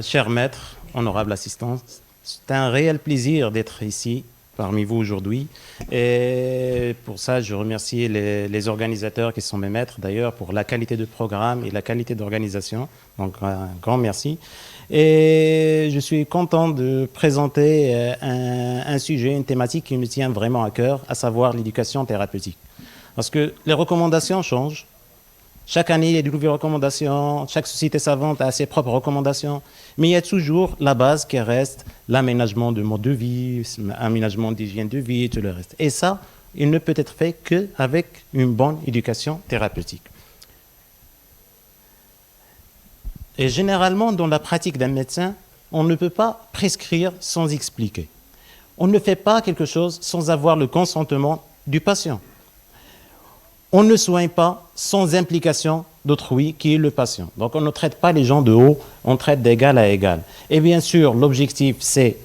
Cher maître, honorable assistant, c'est un réel plaisir d'être ici parmi vous aujourd'hui. Et pour ça, je remercie les organisateurs qui sont mes maîtres d'ailleurs pour la qualité de programme et la qualité d'organisation. Donc un grand merci. Et je suis content de présenter un sujet, une thématique qui me tient vraiment à cœur, à savoir l'éducation thérapeutique. Parce que les recommandations changent. Chaque année, il y a de nouvelles recommandations, chaque société savante a ses propres recommandations, mais il y a toujours la base qui reste l'aménagement de mode de vie, l'aménagement d'hygiène de vie et tout le reste. Et ça, il ne peut être fait qu'avec une bonne éducation thérapeutique. Et généralement, dans la pratique d'un médecin, on ne peut pas prescrire sans expliquer. On ne fait pas quelque chose sans avoir le consentement du patient. On ne soigne pas sans implication d'autrui qui est le patient. Donc on ne traite pas les gens de haut, on traite d'égal à égal. Et bien sûr, l'objectif c'est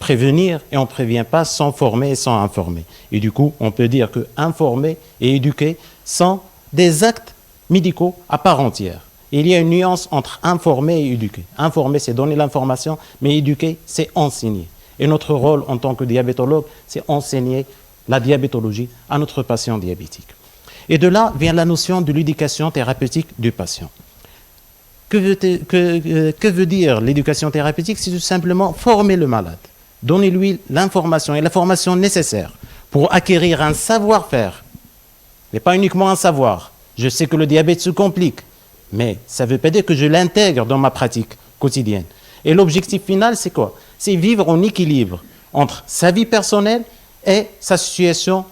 prévenir et on ne prévient pas sans former et sans informer. Et du coup, on peut dire que informer et éduquer sont des actes médicaux à part entière. Il y a une nuance entre informer et éduquer. Informer, c'est donner l'information, mais éduquer, c'est enseigner. Et notre rôle en tant que diabétologue, c'est enseigner la diabétologie à notre patient diabétique. Et de là vient la notion de l'éducation thérapeutique du patient. Que veut dire l'éducation thérapeutique? C'est tout simplement former le malade, donner-lui l'information et la formation nécessaire pour acquérir un savoir-faire, mais pas uniquement un savoir. Je sais que le diabète se complique, mais ça ne veut pas dire que je l'intègre dans ma pratique quotidienne. Et l'objectif final, c'est quoi? C'est vivre en équilibre entre sa vie personnelle et sa situation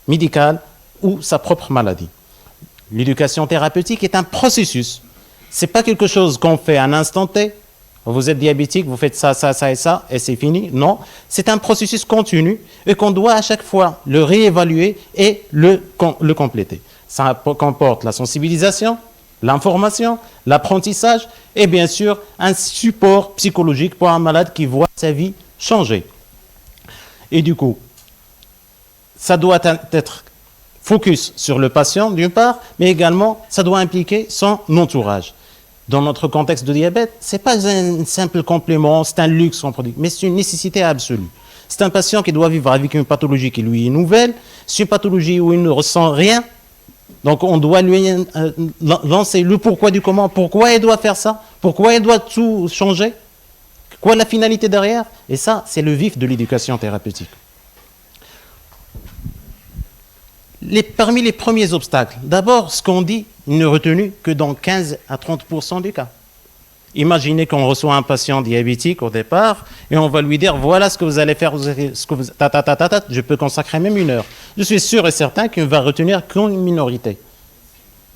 médicale ou sa propre maladie. L'éducation thérapeutique est un processus. Ce n'est pas quelque chose qu'on fait à un instant T. Vous êtes diabétique, vous faites ça, ça, ça et ça, et c'est fini. Non, c'est un processus continu et qu'on doit à chaque fois le réévaluer et le compléter. Ça comporte la sensibilisation, l'information, l'apprentissage et bien sûr un support psychologique pour un malade qui voit sa vie changer. Et du coup, ça doit être focus sur le patient d'une part, mais également ça doit impliquer son entourage. Dans notre contexte de diabète, ce n'est pas un simple complément, c'est un luxe qu'on produit, mais c'est une nécessité absolue. C'est un patient qui doit vivre avec une pathologie qui lui est nouvelle, c'est une pathologie où il ne ressent rien, donc on doit lui lancer le pourquoi du comment, pourquoi il doit faire ça, pourquoi il doit tout changer, quoi la finalité derrière, et ça c'est le vif de l'éducation thérapeutique. Parmi les premiers obstacles, d'abord, ce qu'on dit n'est retenu que dans 15 à 30% des cas. Imaginez qu'on reçoit un patient diabétique au départ et on va lui dire voilà ce que vous allez faire, je peux consacrer même 1 heure. Je suis sûr et certain qu'il ne va retenir qu'une minorité.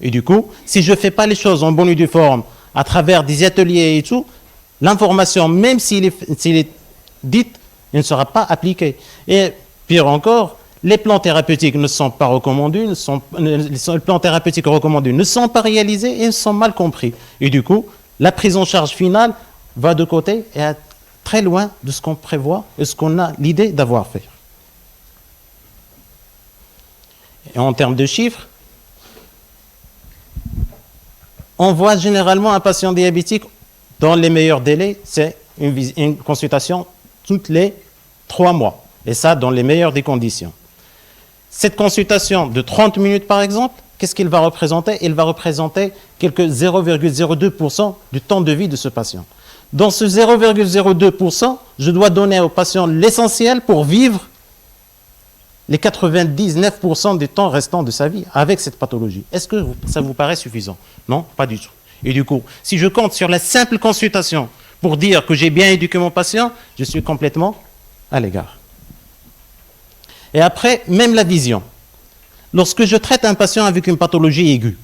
Et du coup, si je ne fais pas les choses en bonne et due forme, à travers des ateliers et tout, l'information, même s'il est dite, elle ne sera pas appliquée. Et pire encore, les plans thérapeutiques ne sont pas recommandés, les plans thérapeutiques recommandés ne sont pas réalisés et sont mal compris. Et du coup, la prise en charge finale va de côté et est très loin de ce qu'on prévoit et ce qu'on a l'idée d'avoir fait. Et en termes de chiffres, on voit généralement un patient diabétique dans les meilleurs délais, c'est une consultation toutes les 3 mois. Et ça, dans les meilleures des conditions. Cette consultation de 30 minutes, par exemple, qu'est-ce qu'elle va représenter? Elle va représenter quelques 0,02% du temps de vie de ce patient. Dans ce 0,02%, je dois donner au patient l'essentiel pour vivre les 99% du temps restant de sa vie avec cette pathologie. Est-ce que ça vous paraît suffisant? Non, pas du tout. Et du coup, si je compte sur la simple consultation pour dire que j'ai bien éduqué mon patient, je suis complètement à l'égard. Et après, même la vision. Lorsque je traite un patient avec une pathologie aiguë,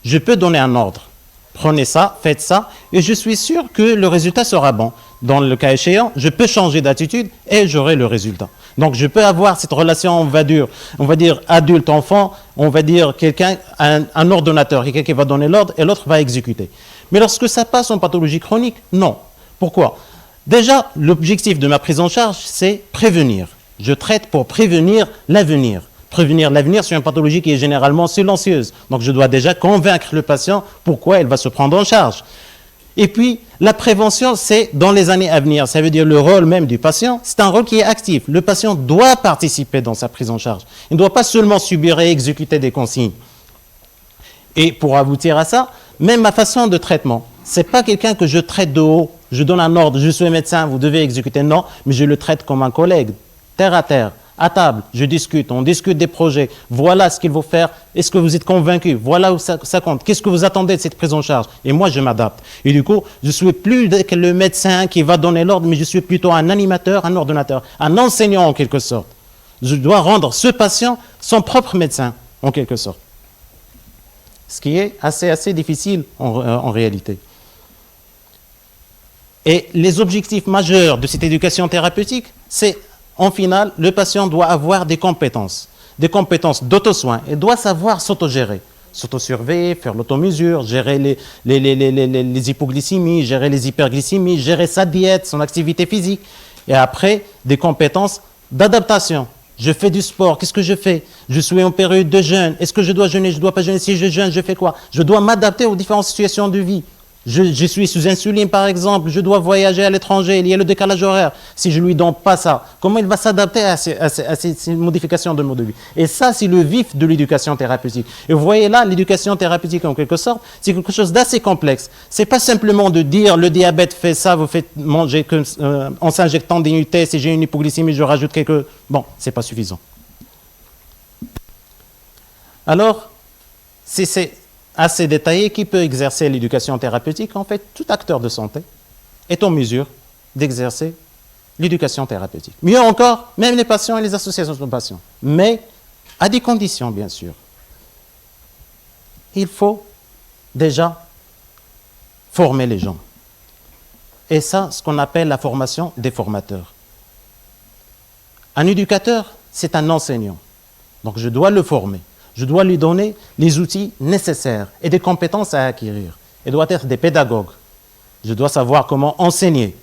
je peux donner un ordre. Prenez ça, faites ça, et je suis sûr que le résultat sera bon. Dans le cas échéant, je peux changer d'attitude et j'aurai le résultat. Donc je peux avoir cette relation, on va dire adulte-enfant, on va dire quelqu'un, un ordonnateur, quelqu'un qui va donner l'ordre et l'autre va exécuter. Mais lorsque ça passe en pathologie chronique, non. Pourquoi? Déjà, l'objectif de ma prise en charge, c'est prévenir. Je traite pour prévenir l'avenir. Prévenir l'avenir sur une pathologie qui est généralement silencieuse. Donc je dois déjà convaincre le patient pourquoi elle va se prendre en charge. Et puis, la prévention, c'est dans les années à venir. Ça veut dire le rôle même du patient, c'est un rôle qui est actif. Le patient doit participer dans sa prise en charge. Il ne doit pas seulement subir et exécuter des consignes. Et pour aboutir à ça, même ma façon de traitement, ce n'est pas quelqu'un que je traite de haut, je donne un ordre, je suis médecin, vous devez exécuter. Non, mais je le traite comme un collègue, terre à terre. À table, je discute, on discute des projets. Voilà ce qu'il faut faire. Est-ce que vous êtes convaincu? Voilà où ça compte. Qu'est-ce que vous attendez de cette prise en charge? Et moi, je m'adapte. Et du coup, je ne suis plus le médecin qui va donner l'ordre, mais je suis plutôt un animateur, un ordonnateur, un enseignant en quelque sorte. Je dois rendre ce patient son propre médecin, en quelque sorte. Ce qui est assez difficile en réalité. Et les objectifs majeurs de cette éducation thérapeutique, c'est en final, le patient doit avoir des compétences d'auto-soin et doit savoir s'autogérer, s'auto-surveiller, faire l'automesure, gérer les hypoglycémies, gérer les hyperglycémies, gérer sa diète, son activité physique. Et après, des compétences d'adaptation. Je fais du sport, qu'est-ce que je fais? Je suis en période de jeûne, est-ce que je dois jeûner, je ne dois pas jeûner? Si je jeûne, je fais quoi? Je dois m'adapter aux différentes situations de vie. Je suis sous insuline, par exemple, je dois voyager à l'étranger, il y a le décalage horaire. Si je ne lui donne pas ça, comment il va s'adapter à ces modifications de mode de vie? Et ça, c'est le vif de l'éducation thérapeutique. Et vous voyez là, l'éducation thérapeutique, en quelque sorte, c'est quelque chose d'assez complexe. Ce n'est pas simplement de dire, le diabète fait ça, vous faites manger en s'injectant des unités, si j'ai une hypoglycémie, je rajoute quelques... Bon, ce n'est pas suffisant. Alors, c'est assez détaillé qui peut exercer l'éducation thérapeutique. En fait, tout acteur de santé est en mesure d'exercer l'éducation thérapeutique. Mieux encore, même les patients et les associations de patients. Mais à des conditions, bien sûr. Il faut déjà former les gens. Et ça, ce qu'on appelle la formation des formateurs. Un éducateur, c'est un enseignant. Donc je dois le former. Je dois lui donner les outils nécessaires et des compétences à acquérir. Il doit être des pédagogues. Je dois savoir comment enseigner,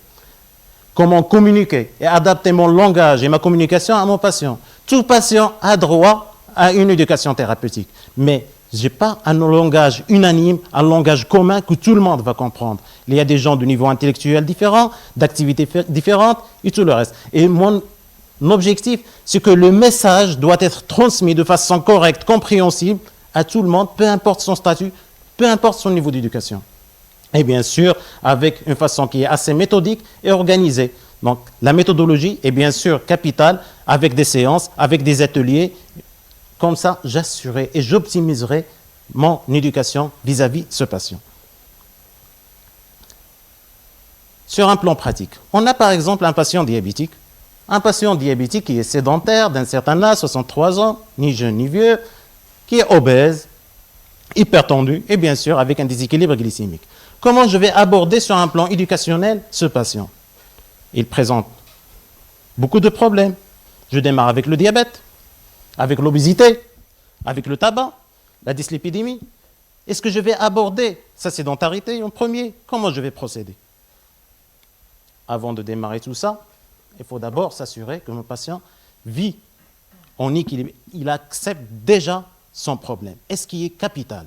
comment communiquer et adapter mon langage et ma communication à mon patient. Tout patient a droit à une éducation thérapeutique. Mais je n'ai pas un langage unanime, un langage commun que tout le monde va comprendre. Il y a des gens de niveau intellectuel différent, d'activités différentes et tout le reste. Et mon objectif, c'est que le message doit être transmis de façon correcte, compréhensible à tout le monde, peu importe son statut, peu importe son niveau d'éducation. Et bien sûr, avec une façon qui est assez méthodique et organisée. Donc, la méthodologie est bien sûr capitale, avec des séances, avec des ateliers. Comme ça, j'assurerai et j'optimiserai mon éducation vis-à-vis de ce patient. Sur un plan pratique, on a par exemple un patient diabétique. Un patient diabétique qui est sédentaire, d'un certain âge, 63 ans, ni jeune ni vieux, qui est obèse, hypertendu et bien sûr avec un déséquilibre glycémique. Comment je vais aborder sur un plan éducationnel ce patient? Il présente beaucoup de problèmes. Je démarre avec le diabète, avec l'obésité, avec le tabac, la dyslipidémie. Est-ce que je vais aborder sa sédentarité en premier? Comment je vais procéder? Avant de démarrer tout ça, il faut d'abord s'assurer que mon patient vit en équilibre. Il accepte déjà son problème. Et ce qui est capital.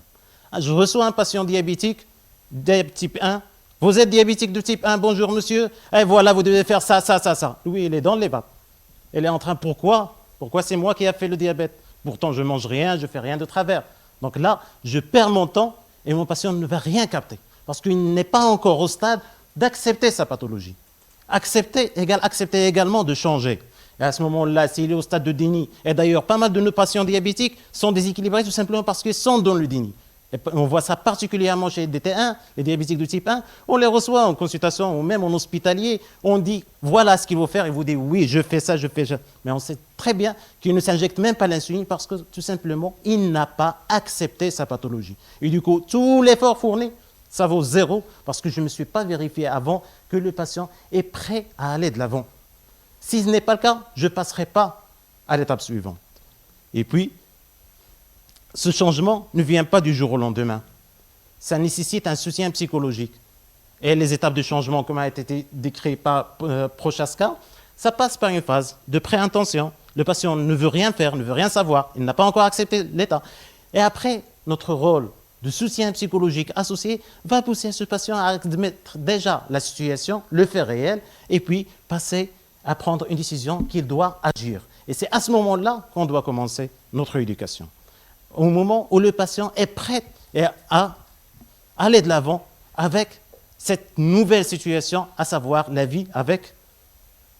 Je reçois un patient diabétique de type 1. Vous êtes diabétique de type 1, bonjour monsieur. Et voilà, vous devez faire ça, ça, ça, ça. Lui, il est dans les vapes. Il est en train, pourquoi? Pourquoi c'est moi qui ai fait le diabète? Pourtant, je ne mange rien, je ne fais rien de travers. Donc là, je perds mon temps et mon patient ne va rien capter. Parce qu'il n'est pas encore au stade d'accepter sa pathologie. Accepter également de changer. Et à ce moment-là, s'il est au stade de déni, et d'ailleurs, pas mal de nos patients diabétiques sont déséquilibrés tout simplement parce qu'ils sont dans le déni. Et on voit ça particulièrement chez les DT1, les diabétiques de type 1. On les reçoit en consultation ou même en hospitalier. On dit, voilà ce qu'il faut faire. Et vous dites, oui, je fais ça, je fais ça. Mais on sait très bien qu'il ne s'injecte même pas l'insuline parce que tout simplement, il n'a pas accepté sa pathologie. Et du coup, tout l'effort fourni, ça vaut zéro parce que je ne me suis pas vérifié avant que le patient est prêt à aller de l'avant. Si ce n'est pas le cas, je ne passerai pas à l'étape suivante. Et puis, ce changement ne vient pas du jour au lendemain. Ça nécessite un soutien psychologique. Et les étapes de changement, comme a été décrit par Prochaska, ça passe par une phase de pré-intention. Le patient ne veut rien faire, ne veut rien savoir, il n'a pas encore accepté l'état. Et après, notre rôle de soutien psychologique associé va pousser ce patient à admettre déjà la situation, le fait réel, et puis passer à prendre une décision qu'il doit agir. Et c'est à ce moment-là qu'on doit commencer notre éducation. Au moment où le patient est prêt à aller de l'avant avec cette nouvelle situation, à savoir la vie avec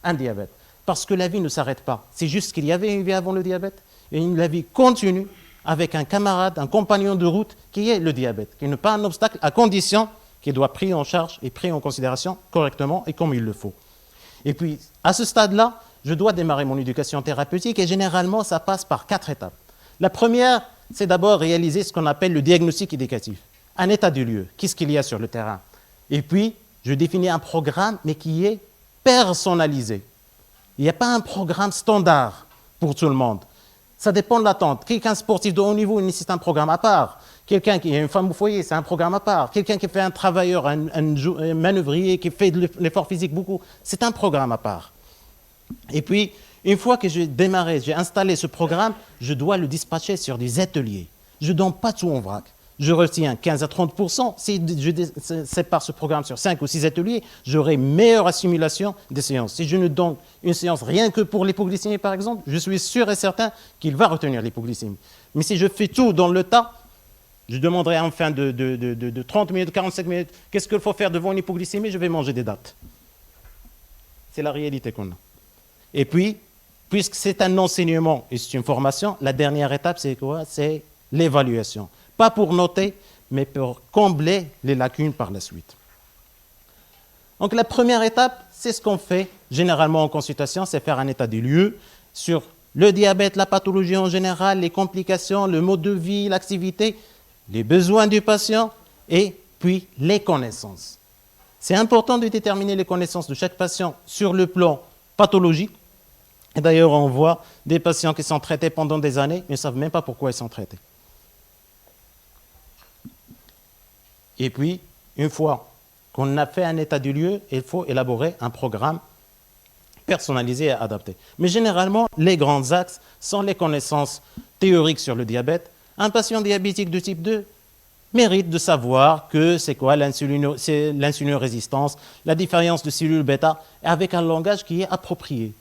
un diabète. Parce que la vie ne s'arrête pas. C'est juste qu'il y avait une vie avant le diabète et la vie continue avec un camarade, un compagnon de route qui est le diabète, qui n'est pas un obstacle à condition qu'il doit être pris en charge et pris en considération correctement et comme il le faut. Et puis, à ce stade-là, je dois démarrer mon éducation thérapeutique et généralement, ça passe par 4 étapes. La première, c'est d'abord réaliser ce qu'on appelle le diagnostic éducatif, un état du lieu, qu'est-ce qu'il y a sur le terrain. Et puis, je définis un programme, mais qui est personnalisé. Il n'y a pas un programme standard pour tout le monde. Ça dépend de l'attente. Quelqu'un sportif de haut niveau nécessite un programme à part. Quelqu'un qui est une femme au foyer, c'est un programme à part. Quelqu'un qui fait un travailleur, un manœuvrier, qui fait de l'effort physique beaucoup, c'est un programme à part. Et puis, une fois que j'ai démarré, j'ai installé ce programme, je dois le dispatcher sur des ateliers. Je ne donne pas tout en vrac. Je retiens 15 à 30%. Si je sépare ce programme sur 5 ou 6 ateliers, j'aurai meilleure assimilation des séances. Si je ne donne une séance rien que pour l'hypoglycémie, par exemple, je suis sûr et certain qu'il va retenir l'hypoglycémie. Mais si je fais tout dans le tas, je demanderai en fin de 30 minutes, 45 minutes, qu'est-ce qu'il faut faire devant une hypoglycémie? Je vais manger des dates. C'est la réalité qu'on a. Et puis, puisque c'est un enseignement et c'est une formation, la dernière étape, c'est quoi? C'est l'évaluation. Pas pour noter, mais pour combler les lacunes par la suite. Donc la première étape, c'est ce qu'on fait généralement en consultation, c'est faire un état des lieux sur le diabète, la pathologie en général, les complications, le mode de vie, l'activité, les besoins du patient et puis les connaissances. C'est important de déterminer les connaissances de chaque patient sur le plan pathologique. Et d'ailleurs, on voit des patients qui sont traités pendant des années, mais ne savent même pas pourquoi ils sont traités. Et puis, une fois qu'on a fait un état du lieu, il faut élaborer un programme personnalisé et adapté. Mais généralement, les grands axes sont les connaissances théoriques sur le diabète. Un patient diabétique de type 2 mérite de savoir que c'est quoi l'insulinorésistance, la différence de cellules bêta, avec un langage qui est approprié.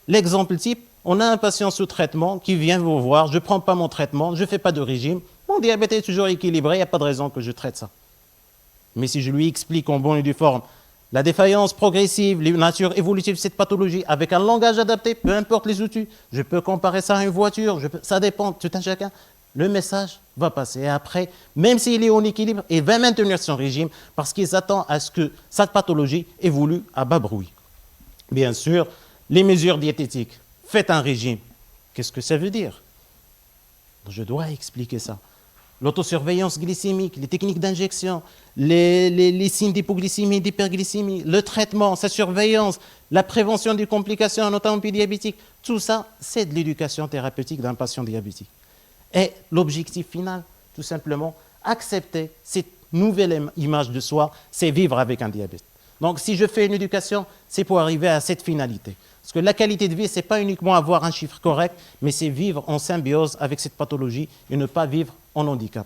L'exemple type, on a un patient sous traitement qui vient vous voir, je ne prends pas mon traitement, je ne fais pas de régime, mon diabète est toujours équilibré, il n'y a pas de raison que je traite ça. Mais si je lui explique en bonne et due forme la défaillance progressive, la nature évolutive de cette pathologie, avec un langage adapté, peu importe les outils, je peux comparer ça à une voiture, ça dépend, tout un chacun, le message va passer. Et après, même s'il est en équilibre, il va maintenir son régime parce qu'il s'attend à ce que cette pathologie évolue à bas bruit. Bien sûr, les mesures diététiques, faites un régime. Qu'est-ce que ça veut dire? Je dois expliquer ça. L'autosurveillance glycémique, les techniques d'injection, les signes d'hypoglycémie, d'hyperglycémie, le traitement, sa surveillance, la prévention des complications, notamment diabétiques, tout ça, c'est de l'éducation thérapeutique d'un patient diabétique. Et l'objectif final, tout simplement, accepter cette nouvelle image de soi, c'est vivre avec un diabète. Donc, si je fais une éducation, c'est pour arriver à cette finalité. Parce que la qualité de vie, ce n'est pas uniquement avoir un chiffre correct, mais c'est vivre en symbiose avec cette pathologie et ne pas vivre en handicap.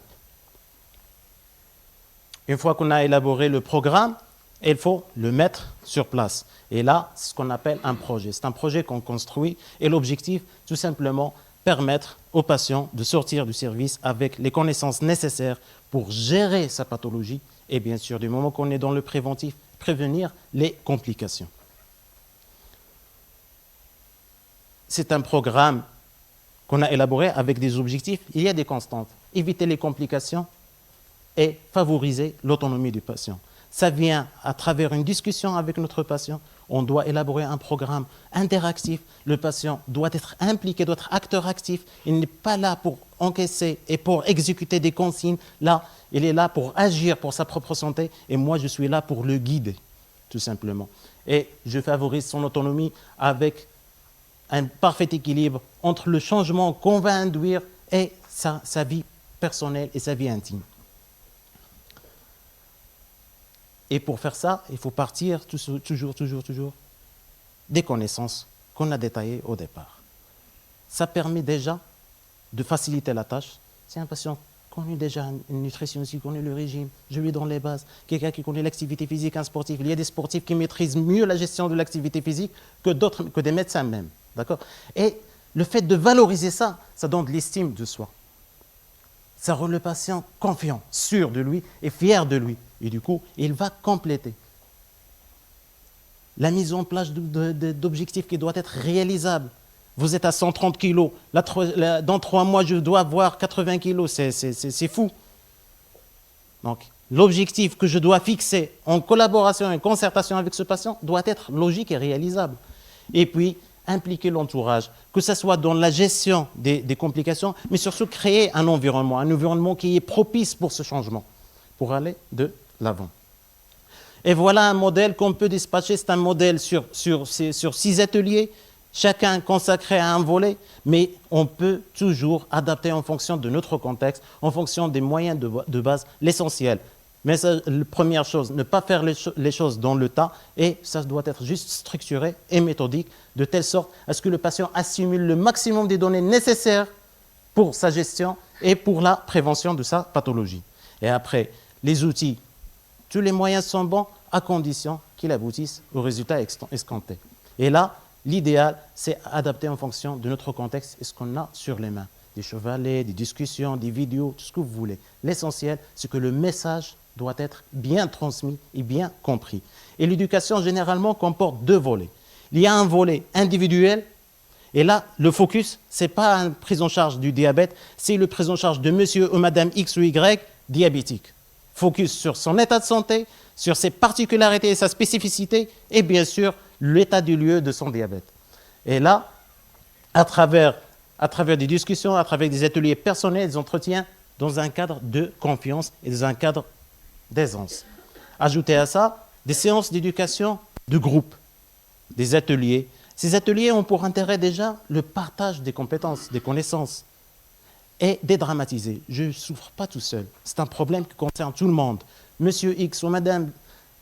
Une fois qu'on a élaboré le programme, il faut le mettre sur place. Et là, c'est ce qu'on appelle un projet. C'est un projet qu'on construit et l'objectif, tout simplement, permettre au patient de sortir du service avec les connaissances nécessaires pour gérer sa pathologie et bien sûr, du moment qu'on est dans le préventif, prévenir les complications. C'est un programme qu'on a élaboré avec des objectifs. Il y a des constantes. Éviter les complications et favoriser l'autonomie du patient. Ça vient à travers une discussion avec notre patient. On doit élaborer un programme interactif. Le patient doit être impliqué, doit être acteur actif. Il n'est pas là pour encaisser et pour exécuter des consignes. Là, il est là pour agir pour sa propre santé. Et moi, je suis là pour le guider, tout simplement. Et je favorise son autonomie avec un parfait équilibre entre le changement qu'on va induire et sa vie personnelle et sa vie intime. Et pour faire ça, il faut partir toujours des connaissances qu'on a détaillées au départ. Ça permet déjà de faciliter la tâche. Si un patient connaît déjà une nutritionniste, il connaît le régime, je lui donne les bases. Quelqu'un qui connaît l'activité physique, un sportif. Il y a des sportifs qui maîtrisent mieux la gestion de l'activité physique que d'autres, que des médecins même. D'accord? Et le fait de valoriser ça, ça donne de l'estime de soi. Ça rend le patient confiant, sûr de lui et fier de lui. Et du coup, il va compléter. La mise en place d'objectifs qui doivent être réalisables. Vous êtes à 130 kilos, dans 3 mois, je dois avoir 80 kilos, c'est fou. Donc, l'objectif que je dois fixer en collaboration et en concertation avec ce patient doit être logique et réalisable. Et puis, impliquer l'entourage, que ce soit dans la gestion des complications, mais surtout créer un environnement qui est propice pour ce changement, pour aller de l'avant. Et voilà un modèle qu'on peut dispatcher, c'est un modèle sur 6 ateliers, chacun consacré à un volet, mais on peut toujours adapter en fonction de notre contexte, en fonction des moyens de base, l'essentiel. Mais ça, la première chose, ne pas faire les choses dans le tas, et ça doit être juste structuré et méthodique, de telle sorte à ce que le patient assimile le maximum des données nécessaires pour sa gestion et pour la prévention de sa pathologie. Et après, les outils, tous les moyens sont bons à condition qu'ils aboutissent aux résultats escomptés. Et là, l'idéal, c'est adapter en fonction de notre contexte et ce qu'on a sur les mains. Des chevalets, des discussions, des vidéos, tout ce que vous voulez. L'essentiel, c'est que le message doit être bien transmis et bien compris. Et l'éducation, généralement, comporte 2 volets. Il y a un volet individuel, et là, le focus, ce n'est pas une prise en charge du diabète, c'est la prise en charge de monsieur ou madame X ou Y diabétique. Focus sur son état de santé, sur ses particularités et sa spécificité, et bien sûr, l'état du lieu de son diabète. Et là, à travers des discussions, à travers des ateliers personnels, des entretiens, dans un cadre de confiance et dans un cadre d'aisance. Ajoutez à ça des séances d'éducation de groupe, des ateliers. Ces ateliers ont pour intérêt déjà le partage des compétences, des connaissances, et dédramatiser. Je ne souffre pas tout seul. C'est un problème qui concerne tout le monde. Monsieur X ou Madame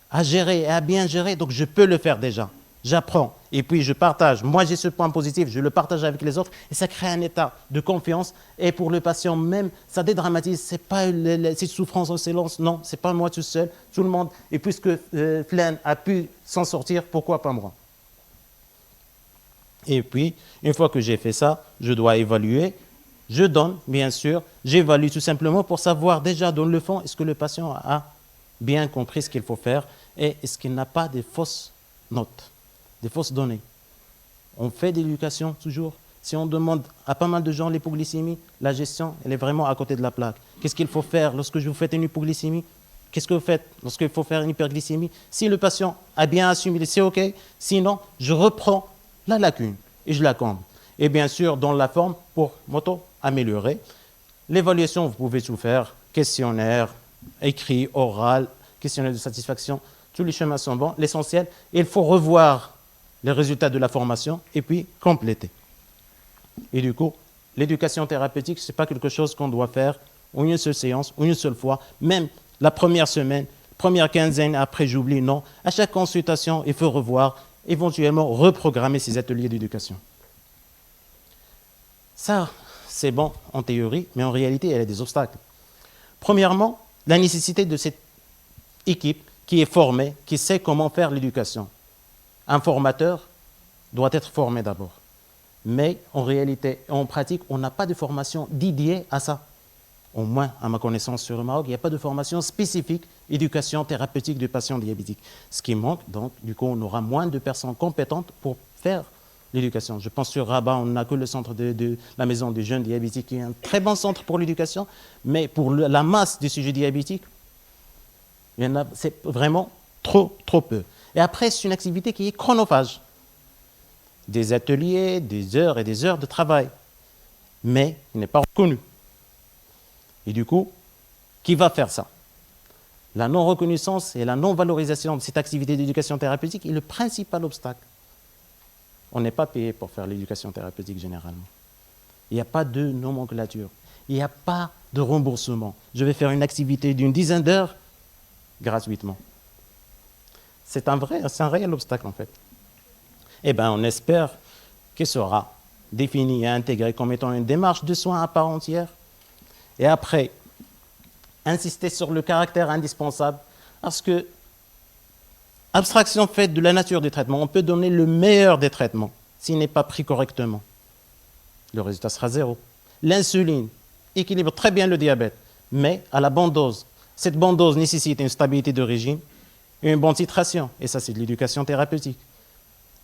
a géré et a bien géré, donc je peux le faire déjà. J'apprends et puis je partage. Moi, j'ai ce point positif, je le partage avec les autres et ça crée un état de confiance. Et pour le patient même, ça dédramatise. Ce n'est pas cette souffrance en silence, non, ce n'est pas moi tout seul, tout le monde. Et puisque Flan a pu s'en sortir, pourquoi pas moi? Et puis, une fois que j'ai fait ça, je dois évaluer. Je donne, bien sûr, j'évalue tout simplement pour savoir déjà dans le fond, est-ce que le patient a bien compris ce qu'il faut faire et est-ce qu'il n'a pas des fausses notes, des fausses données. On fait de l'éducation toujours. Si on demande à pas mal de gens l'hypoglycémie, la gestion, elle est vraiment à côté de la plaque. Qu'est-ce qu'il faut faire lorsque vous faites une hypoglycémie? Qu'est-ce que vous faites lorsqu'il faut faire une hyperglycémie? Si le patient a bien assumé, c'est OK. Sinon, je reprends la lacune et je la comble. Et bien sûr, dans la forme pour m'auto-améliorer. L'évaluation, vous pouvez tout faire. Questionnaire, écrit, oral, questionnaire de satisfaction. Tous les chemins sont bons. L'essentiel, il faut revoir les résultats de la formation et puis compléter. Et du coup, l'éducation thérapeutique, ce n'est pas quelque chose qu'on doit faire en une seule séance, ou une seule fois. Même la première semaine, première quinzaine, après j'oublie, non. À chaque consultation, il faut revoir, éventuellement reprogrammer ces ateliers d'éducation. Ça, c'est bon en théorie, mais en réalité, il y a des obstacles. Premièrement, la nécessité de cette équipe qui est formée, qui sait comment faire l'éducation. Un formateur doit être formé d'abord. Mais en réalité, en pratique, on n'a pas de formation dédiée à ça. Au moins, à ma connaissance sur le Maroc, il n'y a pas de formation spécifique éducation thérapeutique du patient diabétique. Ce qui manque, donc, du coup, on aura moins de personnes compétentes pour faire l'éducation. Je pense sur Rabat, on n'a que le centre de la maison des jeunes diabétiques, qui est un très bon centre pour l'éducation, mais pour la masse du sujet diabétique, c'est vraiment trop peu. Et après, c'est une activité qui est chronophage. Des ateliers, des heures et des heures de travail, mais il n'est pas reconnu. Et du coup, qui va faire ça? La non-reconnaissance et la non-valorisation de cette activité d'éducation thérapeutique est le principal obstacle. On n'est pas payé pour faire l'éducation thérapeutique généralement. Il n'y a pas de nomenclature. Il n'y a pas de remboursement. Je vais faire une activité d'une dizaine d'heures gratuitement. C'est un réel obstacle en fait. Eh bien, on espère qu'il sera défini et intégré comme étant une démarche de soins à part entière. Et après, insister sur le caractère indispensable, parce que, abstraction faite de la nature des traitements, on peut donner le meilleur des traitements s'il n'est pas pris correctement. Le résultat sera zéro. L'insuline équilibre très bien le diabète, mais à la bonne dose. Cette bonne dose nécessite une stabilité de régime et une bonne titration, et ça, c'est de l'éducation thérapeutique.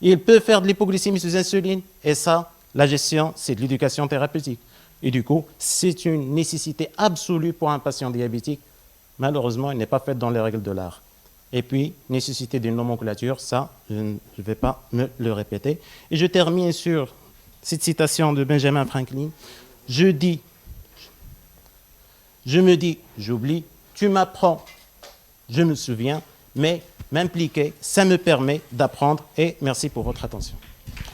Il peut faire de l'hypoglycémie sous insuline, et ça, la gestion, c'est de l'éducation thérapeutique. Et du coup, c'est une nécessité absolue pour un patient diabétique. Malheureusement, elle n'est pas faite dans les règles de l'art. Et puis, nécessité d'une nomenclature, ça, je ne vais pas me le répéter. Et je termine sur cette citation de Benjamin Franklin. Je me dis, j'oublie, tu m'apprends, je me souviens, mais m'impliquer, ça me permet d'apprendre. Et merci pour votre attention.